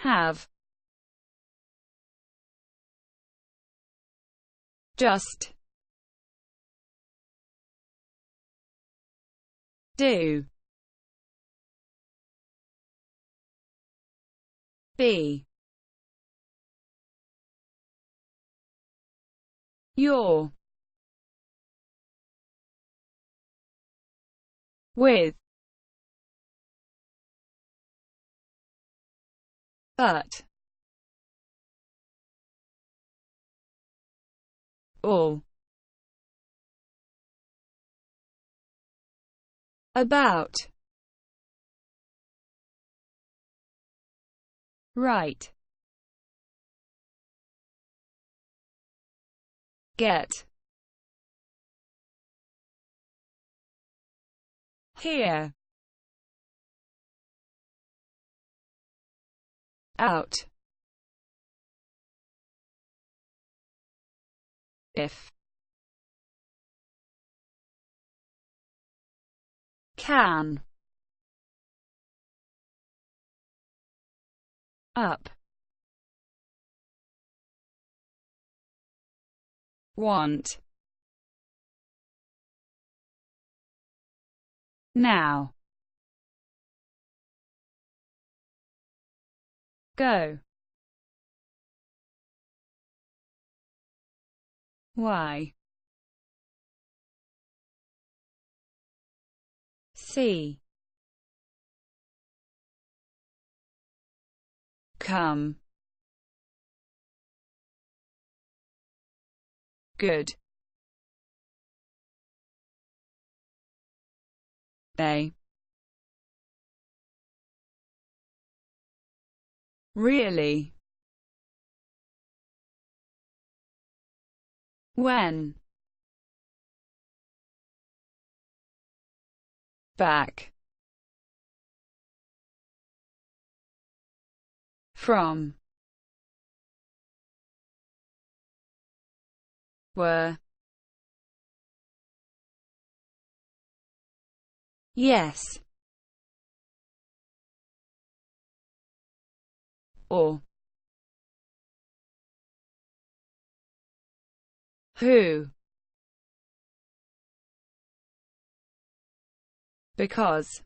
have, just, do, be, your, with, but, all, about, right, get, here, out, if, can, up, want, now, go, why, see, come, good, they, really, when, back, from, were, yes, or, who, because,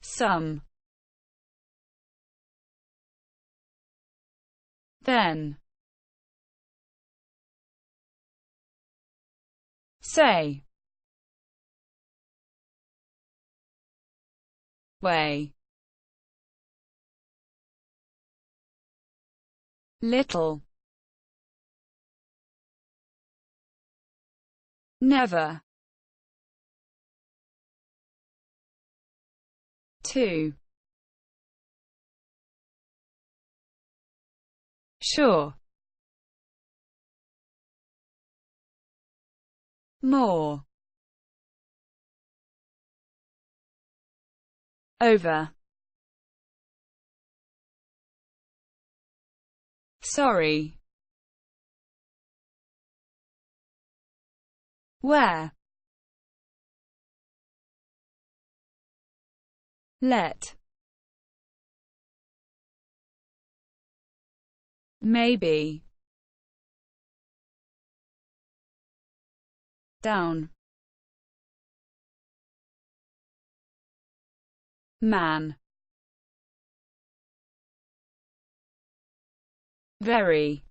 some, then, say, way, little, never, to, sure, more, over, sorry, where, let, maybe, down, man, very,